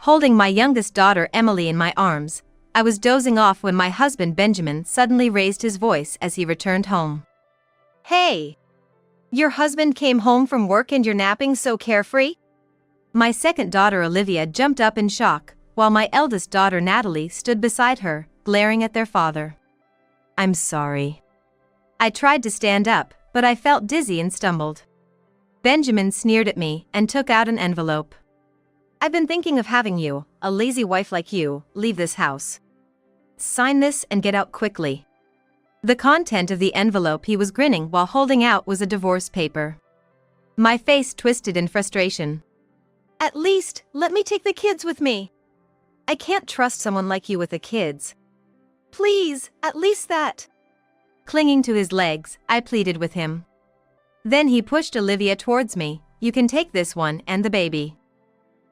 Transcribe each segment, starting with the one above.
holding my youngest daughter Emily in my arms. I was dozing off when my husband Benjamin suddenly raised his voice as he returned home. "Hey! Your husband came home from work and you're napping so carefree?" My second daughter Olivia jumped up in shock, while my eldest daughter Natalie stood beside her, glaring at their father. "I'm sorry." I tried to stand up, but I felt dizzy and stumbled. Benjamin sneered at me and took out an envelope. "I've been thinking of having you, a lazy wife like you, leave this house. Sign this and get out quickly." The content of the envelope he was grinning while holding out was a divorce paper. My face twisted in frustration. "At least, let me take the kids with me. I can't trust someone like you with the kids. Please, at least that." Clinging to his legs, I pleaded with him. Then he pushed Olivia towards me. "You can take this one and the baby.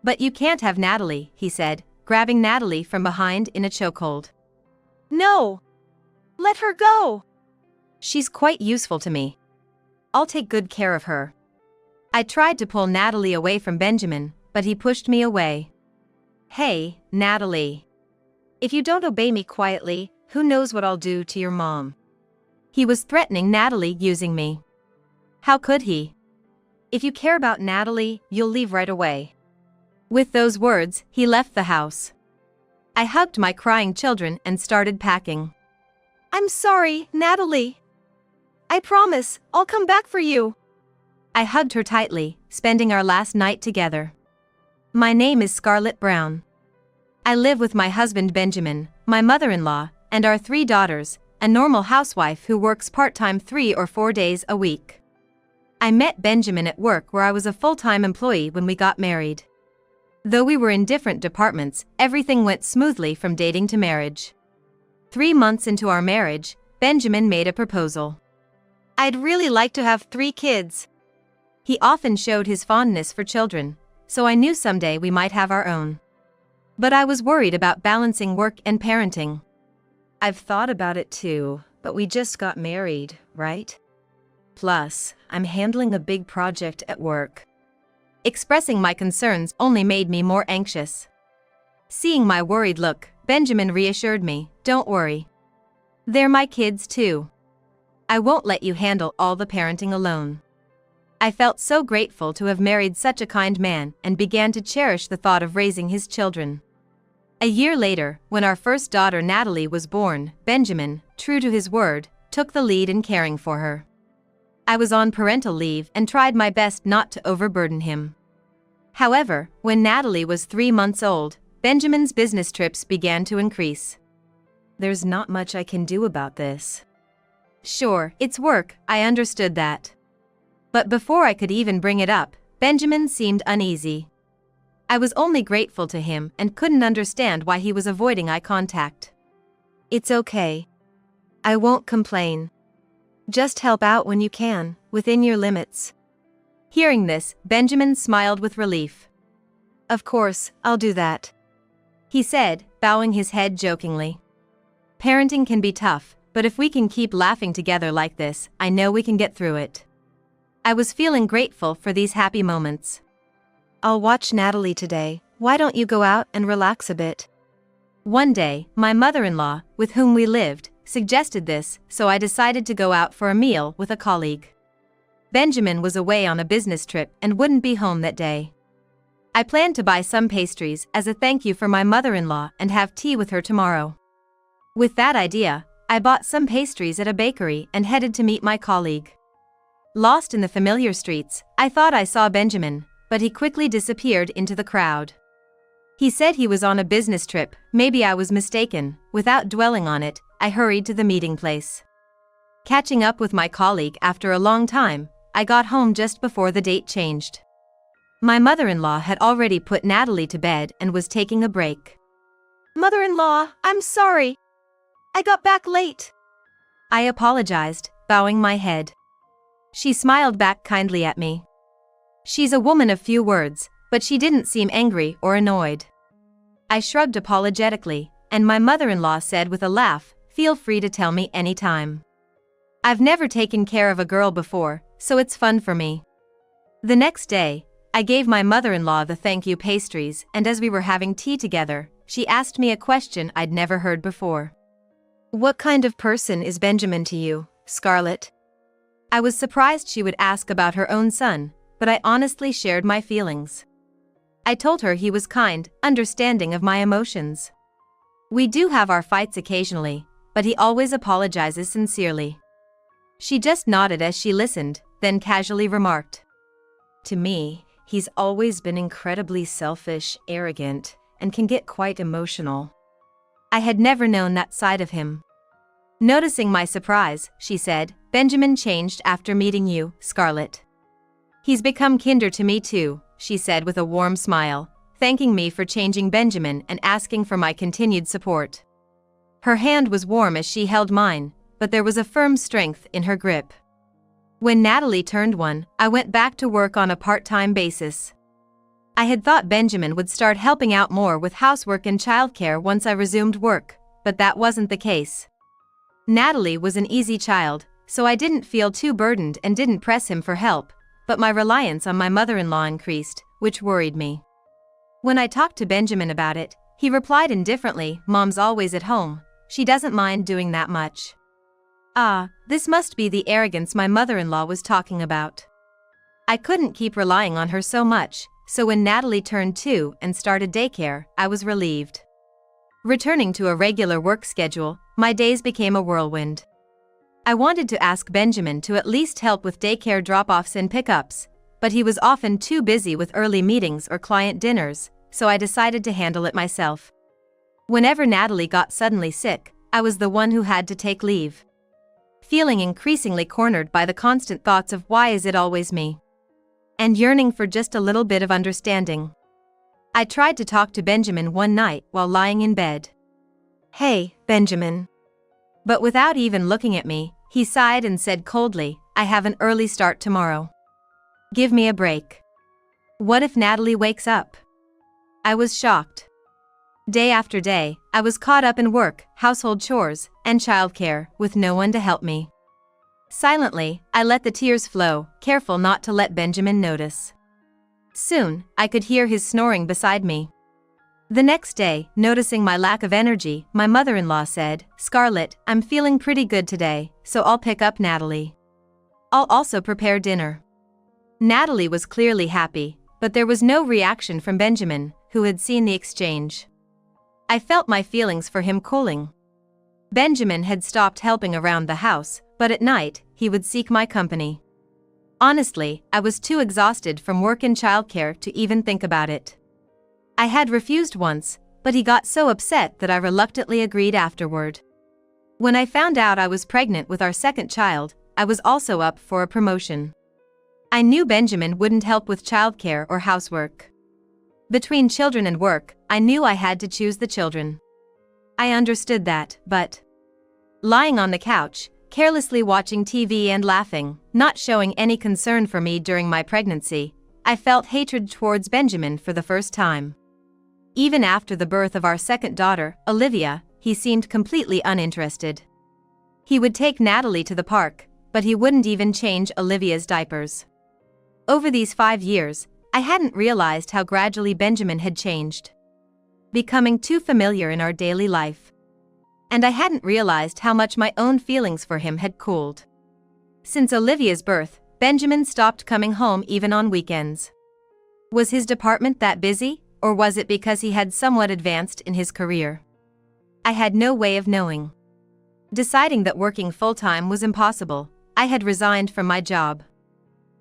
But you can't have Natalie," he said, grabbing Natalie from behind in a chokehold. "No! Let her go! She's quite useful to me. I'll take good care of her." I tried to pull Natalie away from Benjamin, but he pushed me away. "Hey, Natalie. If you don't obey me quietly, who knows what I'll do to your mom." He was threatening Natalie using me. How could he? "If you care about Natalie, you'll leave right away." With those words, he left the house. I hugged my crying children and started packing. "I'm sorry, Natalie. I promise, I'll come back for you." I hugged her tightly, spending our last night together. My name is Scarlett Brown. I live with my husband Benjamin, my mother-in-law, and our 3 daughters, a normal housewife who works part-time 3 or 4 days a week. I met Benjamin at work where I was a full-time employee when we got married. Though we were in different departments, everything went smoothly from dating to marriage. 3 months into our marriage, Benjamin made a proposal. "I'd really like to have 3 kids." He often showed his fondness for children, so I knew someday we might have our own. But I was worried about balancing work and parenting. "I've thought about it too, but we just got married, right? Plus, I'm handling a big project at work." Expressing my concerns only made me more anxious. Seeing my worried look, Benjamin reassured me, "Don't worry. They're my kids too. I won't let you handle all the parenting alone." I felt so grateful to have married such a kind man and began to cherish the thought of raising his children. A year later, when our first daughter Natalie was born, Benjamin, true to his word, took the lead in caring for her. I was on parental leave and tried my best not to overburden him. However, when Natalie was 3 months old, Benjamin's business trips began to increase. "There's not much I can do about this." Sure, it's work, I understood that. But before I could even bring it up, Benjamin seemed uneasy. I was only grateful to him and couldn't understand why he was avoiding eye contact. "It's okay. I won't complain. Just help out when you can, within your limits." Hearing this, Benjamin smiled with relief. "Of course, I'll do that," he said, bowing his head jokingly. Parenting can be tough, but if we can keep laughing together like this, I know we can get through it. I was feeling grateful for these happy moments. "I'll watch Natalie today. Why don't you go out and relax a bit?" One day, my mother-in-law, with whom we lived, suggested this, so I decided to go out for a meal with a colleague. Benjamin was away on a business trip and wouldn't be home that day. I planned to buy some pastries as a thank you for my mother-in-law and have tea with her tomorrow. With that idea, I bought some pastries at a bakery and headed to meet my colleague. Lost in the familiar streets, I thought I saw Benjamin, but he quickly disappeared into the crowd. He said he was on a business trip, maybe I was mistaken. Without dwelling on it, I hurried to the meeting place. Catching up with my colleague after a long time, I got home just before the date changed. My mother-in-law had already put Natalie to bed and was taking a break. "Mother-in-law, I'm sorry. I got back late." I apologized, bowing my head. She smiled back kindly at me. She's a woman of few words, but she didn't seem angry or annoyed. I shrugged apologetically, and my mother-in-law said with a laugh, "Feel free to tell me anytime. I've never taken care of a girl before, so it's fun for me." The next day, I gave my mother-in-law the thank you pastries, and as we were having tea together, she asked me a question I'd never heard before. "What kind of person is Benjamin to you, Scarlett?" I was surprised she would ask about her own son, but I honestly shared my feelings. I told her he was kind, understanding of my emotions. We do have our fights occasionally, but he always apologizes sincerely. She just nodded as she listened, then casually remarked, "To me, he's always been incredibly selfish, arrogant, and can get quite emotional." I had never known that side of him. Noticing my surprise, she said, "Benjamin changed after meeting you, Scarlett. He's become kinder to me too," she said with a warm smile, thanking me for changing Benjamin and asking for my continued support. Her hand was warm as she held mine, but there was a firm strength in her grip. When Natalie turned 1, I went back to work on a part-time basis. I had thought Benjamin would start helping out more with housework and childcare once I resumed work, but that wasn't the case. Natalie was an easy child, so I didn't feel too burdened and didn't press him for help, but my reliance on my mother-in-law increased, which worried me. When I talked to Benjamin about it, he replied indifferently, "Mom's always at home. She doesn't mind doing that much." Ah, this must be the arrogance my mother-in-law was talking about. I couldn't keep relying on her so much, so when Natalie turned 2 and started daycare, I was relieved. Returning to a regular work schedule, my days became a whirlwind. I wanted to ask Benjamin to at least help with daycare drop-offs and pickups, but he was often too busy with early meetings or client dinners, so I decided to handle it myself. Whenever Natalie got suddenly sick, I was the one who had to take leave. Feeling increasingly cornered by the constant thoughts of "why is it always me?" and yearning for just a little bit of understanding, I tried to talk to Benjamin one night while lying in bed. "Hey, Benjamin." But without even looking at me, he sighed and said coldly, "I have an early start tomorrow. Give me a break. What if Natalie wakes up?" I was shocked. Day after day, I was caught up in work, household chores, and childcare, with no one to help me. Silently, I let the tears flow, careful not to let Benjamin notice. Soon, I could hear his snoring beside me. The next day, noticing my lack of energy, my mother-in-law said, "Scarlett, I'm feeling pretty good today, so I'll pick up Natalie. I'll also prepare dinner." Natalie was clearly happy, but there was no reaction from Benjamin, who had seen the exchange. I felt my feelings for him cooling. Benjamin had stopped helping around the house, but at night, he would seek my company. Honestly, I was too exhausted from work and childcare to even think about it. I had refused once, but he got so upset that I reluctantly agreed afterward. When I found out I was pregnant with our second child, I was also up for a promotion. I knew Benjamin wouldn't help with childcare or housework. Between children and work, I knew I had to choose the children. I understood that, but lying on the couch, carelessly watching TV and laughing, not showing any concern for me during my pregnancy, I felt hatred towards Benjamin for the first time. Even after the birth of our second daughter, Olivia, he seemed completely uninterested. He would take Natalie to the park, but he wouldn't even change Olivia's diapers. Over these 5 years, I hadn't realized how gradually Benjamin had changed, becoming too familiar in our daily life. And I hadn't realized how much my own feelings for him had cooled. Since Olivia's birth, Benjamin stopped coming home even on weekends. Was his department that busy, or was it because he had somewhat advanced in his career? I had no way of knowing. Deciding that working full-time was impossible, I had resigned from my job.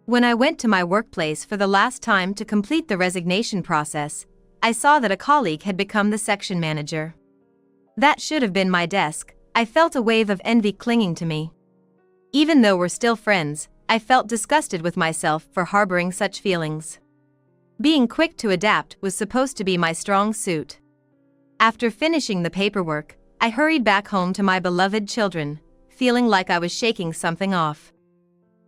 When I went to my workplace for the last time to complete the resignation process, I saw that a colleague had become the section manager. That should have been my desk. I felt a wave of envy clinging to me. Even though we're still friends, I felt disgusted with myself for harboring such feelings. Being quick to adapt was supposed to be my strong suit. After finishing the paperwork, I hurried back home to my beloved children, feeling like I was shaking something off.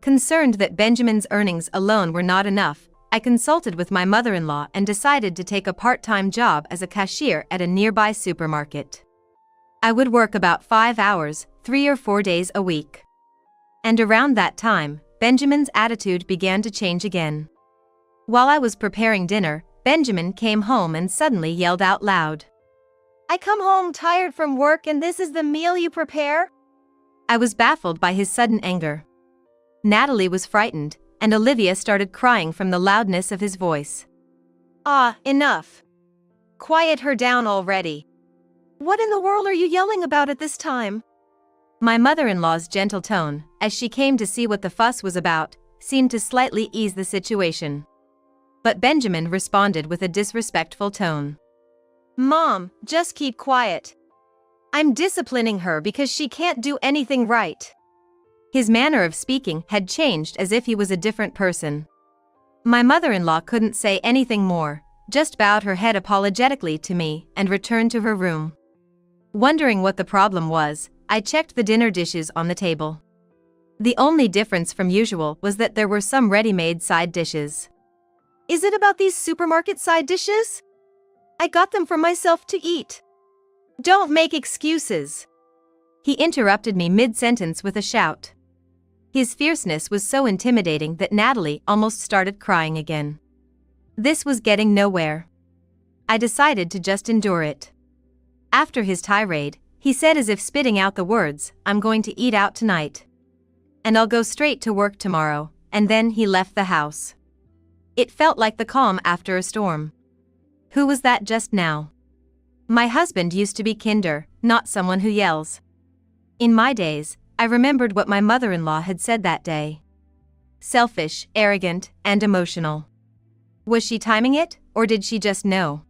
Concerned that Benjamin's earnings alone were not enough, I consulted with my mother-in-law and decided to take a part-time job as a cashier at a nearby supermarket. I would work about 5 hours, 3 or 4 days a week. And around that time, Benjamin's attitude began to change again. While I was preparing dinner, Benjamin came home and suddenly yelled out loud. "I come home tired from work and this is the meal you prepare?" I was baffled by his sudden anger. Natalie was frightened, and Olivia started crying from the loudness of his voice. "Ah, enough. Quiet her down already. What in the world are you yelling about at this time?" My mother-in-law's gentle tone, as she came to see what the fuss was about, seemed to slightly ease the situation. But Benjamin responded with a disrespectful tone. "Mom, just keep quiet. I'm disciplining her because she can't do anything right." His manner of speaking had changed as if he was a different person. My mother-in-law couldn't say anything more, just bowed her head apologetically to me and returned to her room. Wondering what the problem was, I checked the dinner dishes on the table. The only difference from usual was that there were some ready-made side dishes. "Is it about these supermarket side dishes? I got them for myself to eat." "Don't make excuses." He interrupted me mid-sentence with a shout. His fierceness was so intimidating that Natalie almost started crying again. This was getting nowhere. I decided to just endure it. After his tirade, he said as if spitting out the words, "I'm going to eat out tonight. And I'll go straight to work tomorrow," and then he left the house. It felt like the calm after a storm. Who was that just now? My husband used to be kinder, not someone who yells. In my days, I remembered what my mother-in-law had said that day. Selfish, arrogant, and emotional. Was she timing it, or did she just know?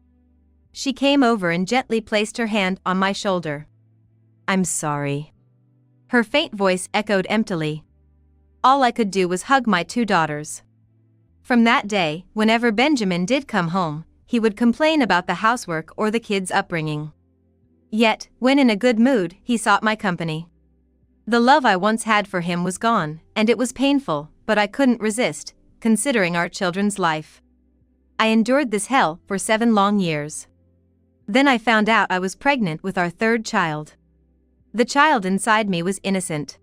She came over and gently placed her hand on my shoulder. "I'm sorry." Her faint voice echoed emptily. All I could do was hug my two daughters. From that day, whenever Benjamin did come home, he would complain about the housework or the kids' upbringing. Yet, when in a good mood, he sought my company. The love I once had for him was gone, and it was painful, but I couldn't resist, considering our children's life. I endured this hell for 7 long years. Then I found out I was pregnant with our 3rd child. The child inside me was innocent.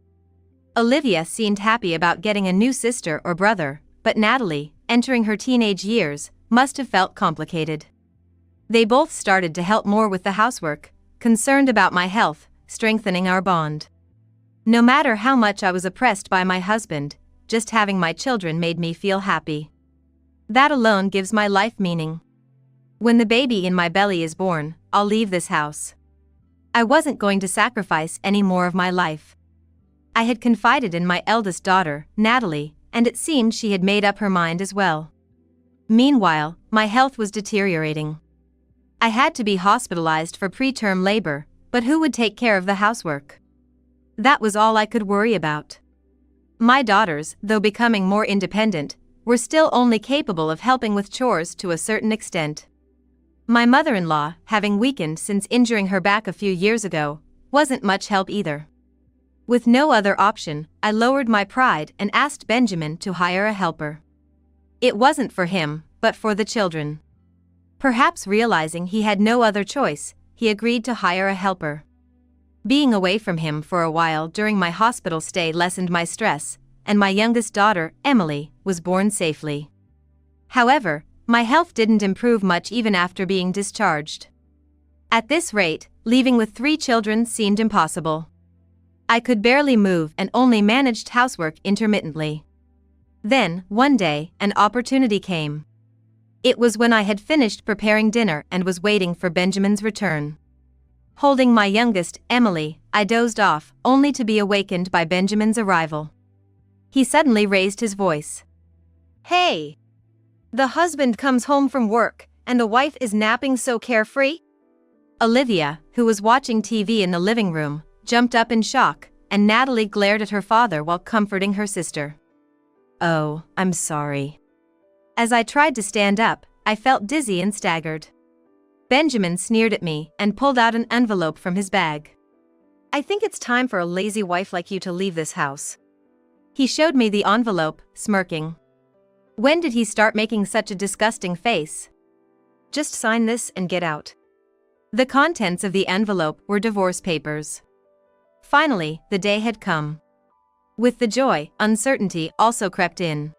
Olivia seemed happy about getting a new sister or brother, but Natalie, entering her teenage years, must have felt complicated. They both started to help more with the housework, concerned about my health, strengthening our bond. No matter how much I was oppressed by my husband, just having my children made me feel happy. That alone gives my life meaning. When the baby in my belly is born, I'll leave this house. I wasn't going to sacrifice any more of my life. I had confided in my eldest daughter, Natalie, and it seemed she had made up her mind as well. Meanwhile, my health was deteriorating. I had to be hospitalized for preterm labor, but who would take care of the housework? That was all I could worry about. My daughters, though becoming more independent, were still only capable of helping with chores to a certain extent. My mother-in-law, having weakened since injuring her back a few years ago, wasn't much help either. With no other option, I lowered my pride and asked Benjamin to hire a helper. It wasn't for him, but for the children. Perhaps realizing he had no other choice, he agreed to hire a helper. Being away from him for a while during my hospital stay lessened my stress, and my youngest daughter, Emily, was born safely. However, my health didn't improve much even after being discharged. At this rate, leaving with 3 children seemed impossible. I could barely move and only managed housework intermittently. Then, one day, an opportunity came. It was when I had finished preparing dinner and was waiting for Benjamin's return. Holding my youngest, Emily, I dozed off, only to be awakened by Benjamin's arrival. He suddenly raised his voice. "Hey! The husband comes home from work, and the wife is napping so carefree?" Olivia, who was watching TV in the living room, jumped up in shock, and Natalie glared at her father while comforting her sister. "Oh, I'm sorry." As I tried to stand up, I felt dizzy and staggered. Benjamin sneered at me and pulled out an envelope from his bag. "I think it's time for a lazy wife like you to leave this house." He showed me the envelope, smirking. When did he start making such a disgusting face? "Just sign this and get out." The contents of the envelope were divorce papers. Finally, the day had come. With the joy, uncertainty also crept in.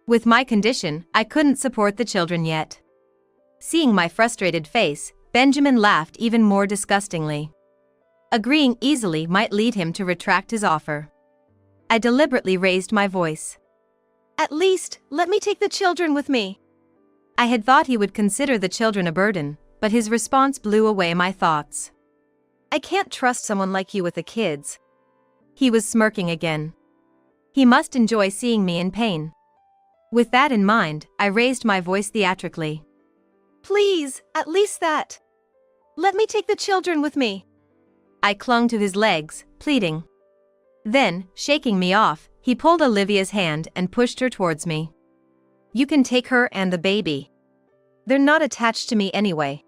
With my condition, I couldn't support the children yet. Seeing my frustrated face, Benjamin laughed even more disgustingly. Agreeing easily might lead him to retract his offer. I deliberately raised my voice. At least, let me take the children with me. I had thought he would consider the children a burden, but his response blew away my thoughts. I can't trust someone like you with the kids. He was smirking again. He must enjoy seeing me in pain. With that in mind, I raised my voice theatrically. Please, at least that. Let me take the children with me. I clung to his legs, pleading. Then, shaking me off, he pulled Olivia's hand and pushed her towards me. You can take her and the baby. They're not attached to me anyway.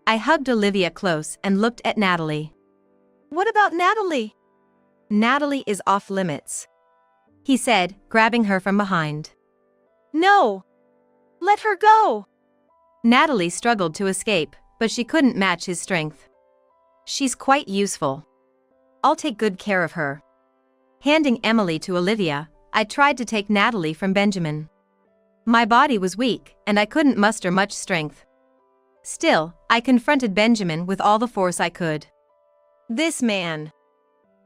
I hugged Olivia close and looked at Natalie. What about Natalie? Natalie is off limits, he said, grabbing her from behind. No! Let her go! Natalie struggled to escape, but she couldn't match his strength. She's quite useful. I'll take good care of her. Handing Emily to Olivia, I tried to take Natalie from Benjamin. My body was weak, and I couldn't muster much strength. Still, I confronted Benjamin with all the force I could. This man.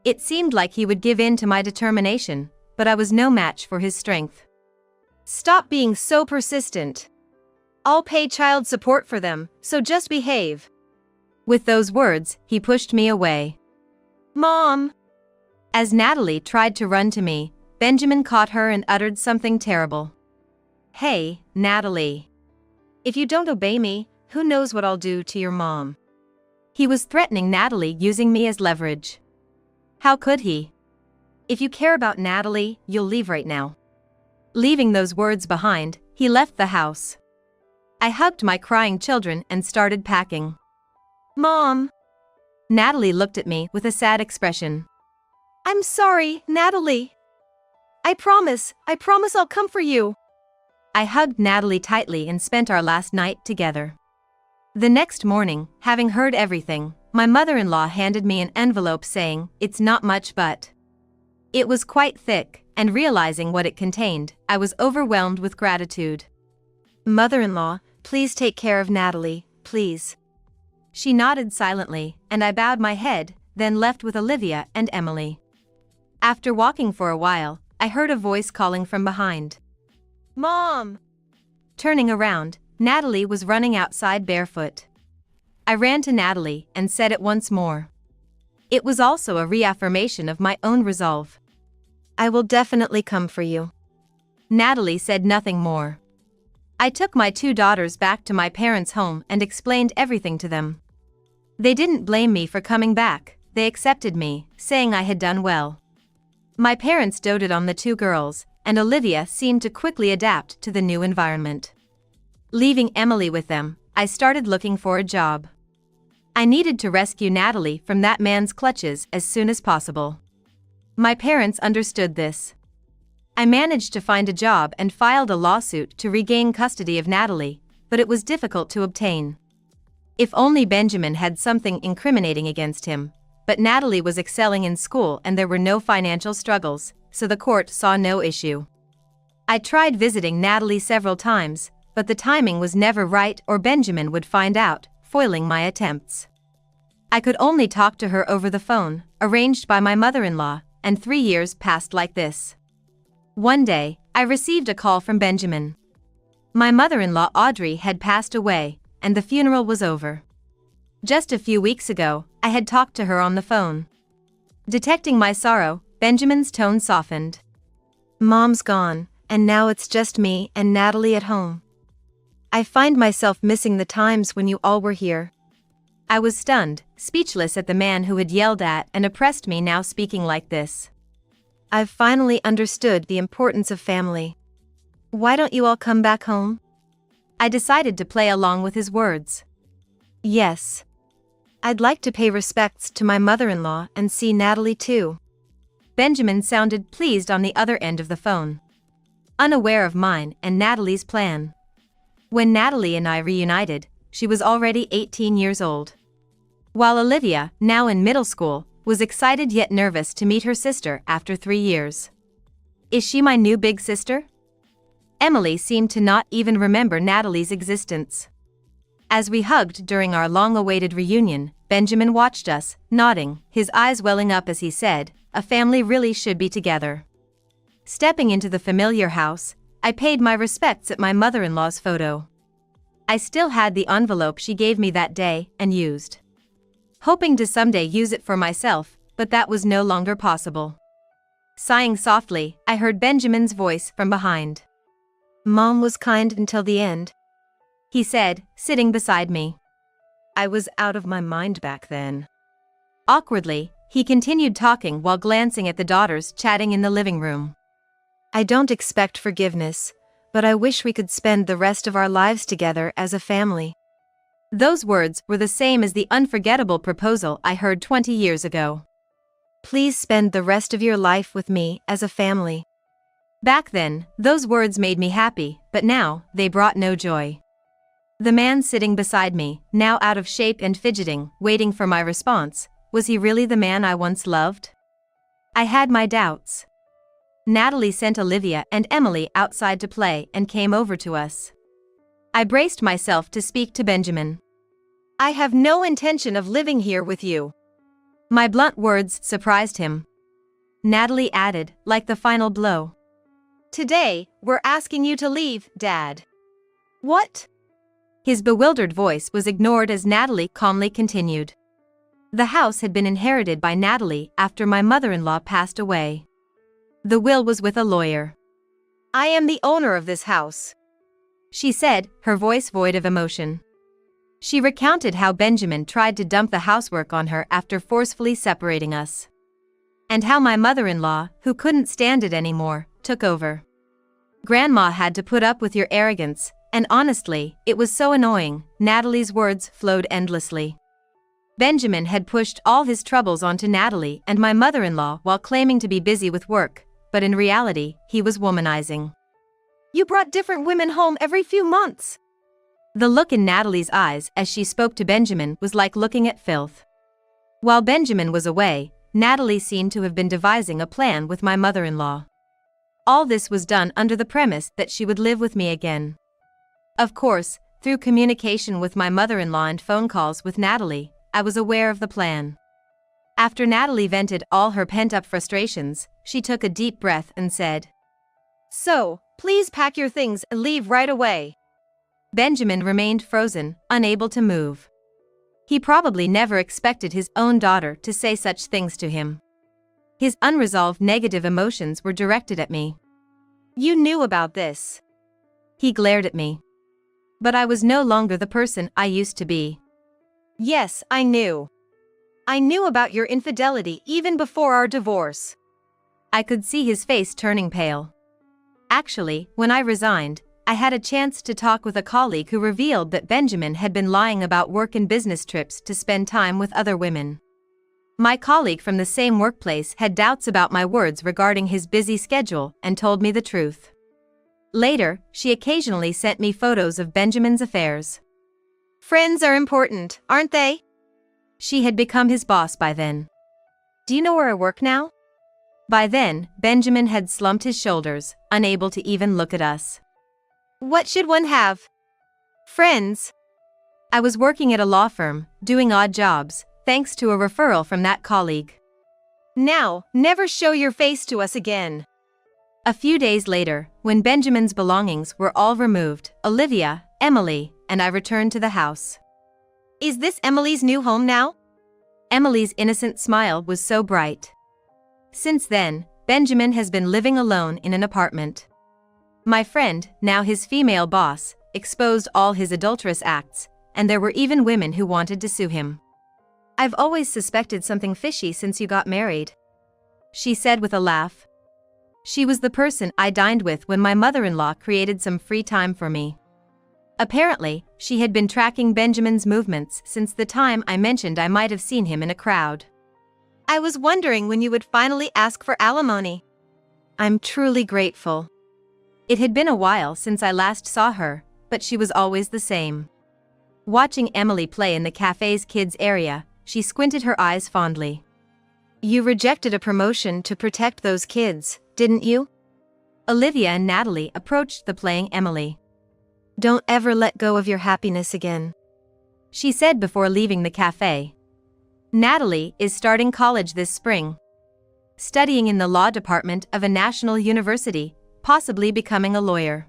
It seemed like he would give in to my determination, but I was no match for his strength. Stop being so persistent. I'll pay child support for them, so just behave. With those words, he pushed me away. Mom! As Natalie tried to run to me, Benjamin caught her and uttered something terrible. Hey, Natalie. If you don't obey me, who knows what I'll do to your mom? He was threatening Natalie using me as leverage. How could he? If you care about Natalie, you'll leave right now. Leaving those words behind, he left the house. I hugged my crying children and started packing. Mom! Natalie looked at me with a sad expression. I'm sorry, Natalie. I promise I'll come for you. I hugged Natalie tightly and spent our last night together. The next morning, having heard everything, my mother-in-law handed me an envelope saying, it's not much but. It was quite thick, and realizing what it contained, I was overwhelmed with gratitude. Mother-in-law, please take care of Natalie, please. She nodded silently, and I bowed my head, then left with Olivia and Emily. After walking for a while, I heard a voice calling from behind. Mom! Turning around, Natalie was running outside barefoot. I ran to Natalie and said it once more. It was also a reaffirmation of my own resolve. I will definitely come for you. Natalie said nothing more. I took my 2 daughters back to my parents' home and explained everything to them. They didn't blame me for coming back, they accepted me, saying I had done well. My parents doted on the 2 girls, and Olivia seemed to quickly adapt to the new environment. Leaving Emily with them, I started looking for a job. I needed to rescue Natalie from that man's clutches as soon as possible. My parents understood this. I managed to find a job and filed a lawsuit to regain custody of Natalie, but it was difficult to obtain. If only Benjamin had something incriminating against him, but Natalie was excelling in school and there were no financial struggles, so the court saw no issue. I tried visiting Natalie several times, but the timing was never right or Benjamin would find out, foiling my attempts. I could only talk to her over the phone, arranged by my mother-in-law, and 3 years passed like this. One day, I received a call from Benjamin. My mother-in-law Audrey had passed away, and the funeral was over. Just a few weeks ago, I had talked to her on the phone. Detecting my sorrow, Benjamin's tone softened. Mom's gone, and now it's just me and Natalie at home. I find myself missing the times when you all were here. I was stunned, speechless at the man who had yelled at and oppressed me now speaking like this. I've finally understood the importance of family. Why don't you all come back home? I decided to play along with his words. Yes. I'd like to pay respects to my mother-in-law and see Natalie too. Benjamin sounded pleased on the other end of the phone, unaware of mine and Natalie's plan. When Natalie and I reunited, she was already 18 years old. While Olivia, now in middle school, was excited yet nervous to meet her sister after 3 years. Is she my new big sister? Emily seemed to not even remember Natalie's existence. As we hugged during our long-awaited reunion, Benjamin watched us, nodding, his eyes welling up as he said, "A family really should be together." Stepping into the familiar house, I paid my respects at my mother-in-law's photo. I still had the envelope she gave me that day and used, hoping to someday use it for myself, but that was no longer possible. Sighing softly, I heard Benjamin's voice from behind. "Mom was kind until the end," he said, sitting beside me. "I was out of my mind back then." Awkwardly, he continued talking while glancing at the daughters chatting in the living room. "I don't expect forgiveness, but I wish we could spend the rest of our lives together as a family." Those words were the same as the unforgettable proposal I heard 20 years ago. "Please spend the rest of your life with me as a family." Back then, those words made me happy, but now, they brought no joy. The man sitting beside me, now out of shape and fidgeting, waiting for my response, was he really the man I once loved? I had my doubts. Natalie sent Olivia and Emily outside to play and came over to us. I braced myself to speak to Benjamin. "I have no intention of living here with you." My blunt words surprised him. Natalie added, like the final blow, "Today, we're asking you to leave, Dad." "What?" His bewildered voice was ignored as Natalie calmly continued. The house had been inherited by Natalie after my mother-in-law passed away. The will was with a lawyer. "I am the owner of this house," she said, her voice void of emotion. She recounted how Benjamin tried to dump the housework on her after forcefully separating us. And how my mother-in-law, who couldn't stand it anymore, took over. "Grandma had to put up with your arrogance, and honestly, it was so annoying." Natalie's words flowed endlessly. Benjamin had pushed all his troubles onto Natalie and my mother-in-law while claiming to be busy with work, but in reality, he was womanizing. "You brought different women home every few months." The look in Natalie's eyes as she spoke to Benjamin was like looking at filth. While Benjamin was away, Natalie seemed to have been devising a plan with my mother-in-law. All this was done under the premise that she would live with me again. Of course, through communication with my mother-in-law and phone calls with Natalie, I was aware of the plan. After Natalie vented all her pent-up frustrations, she took a deep breath and said, "So, please pack your things and leave right away." Benjamin remained frozen, unable to move. He probably never expected his own daughter to say such things to him. His unresolved negative emotions were directed at me. "You knew about this." He glared at me. But I was no longer the person I used to be. "Yes, I knew. I knew about your infidelity even before our divorce." I could see his face turning pale. Actually, when I resigned, I had a chance to talk with a colleague who revealed that Benjamin had been lying about work and business trips to spend time with other women. My colleague from the same workplace had doubts about my words regarding his busy schedule and told me the truth. Later, she occasionally sent me photos of Benjamin's affairs. "Friends are important, aren't they?" She had become his boss by then. "Do you know where I work now?" By then, Benjamin had slumped his shoulders, unable to even look at us. "What should one have? Friends?" I was working at a law firm, doing odd jobs, thanks to a referral from that colleague. "Now, never show your face to us again." A few days later, when Benjamin's belongings were all removed, Olivia, Emily, and I returned to the house. "Is this Emily's new home now?" Emily's innocent smile was so bright. Since then, Benjamin has been living alone in an apartment. My friend, now his female boss, exposed all his adulterous acts, and there were even women who wanted to sue him. "I've always suspected something fishy since you got married," she said with a laugh. She was the person I dined with when my mother-in-law created some free time for me. Apparently, she had been tracking Benjamin's movements since the time I mentioned I might have seen him in a crowd. "I was wondering when you would finally ask for alimony." I'm truly grateful. It had been a while since I last saw her, but she was always the same. Watching Emily play in the cafe's kids area, she squinted her eyes fondly. "You rejected a promotion to protect those kids, didn't you?" Olivia and Natalie approached the playing Emily. "Don't ever let go of your happiness again," she said before leaving the cafe. Natalie is starting college this spring, studying in the law department of a national university, possibly becoming a lawyer.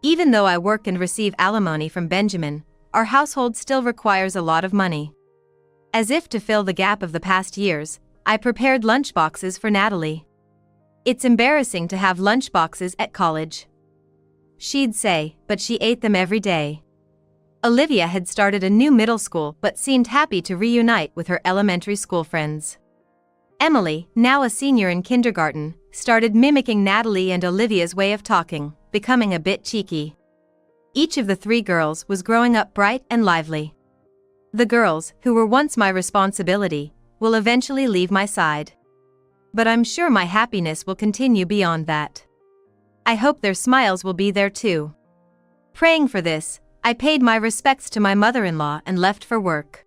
"Even though I work and receive alimony from Benjamin, our household still requires a lot of money." As if to fill the gap of the past years, I prepared lunchboxes for Natalie. "It's embarrassing to have lunchboxes at college," she'd say, but she ate them every day. Olivia had started a new middle school but seemed happy to reunite with her elementary school friends. Emily, now a senior in kindergarten, started mimicking Natalie and Olivia's way of talking, becoming a bit cheeky. Each of the three girls was growing up bright and lively. The girls, who were once my responsibility, will eventually leave my side. But I'm sure my happiness will continue beyond that. I hope their smiles will be there too. Praying for this, I paid my respects to my mother-in-law and left for work.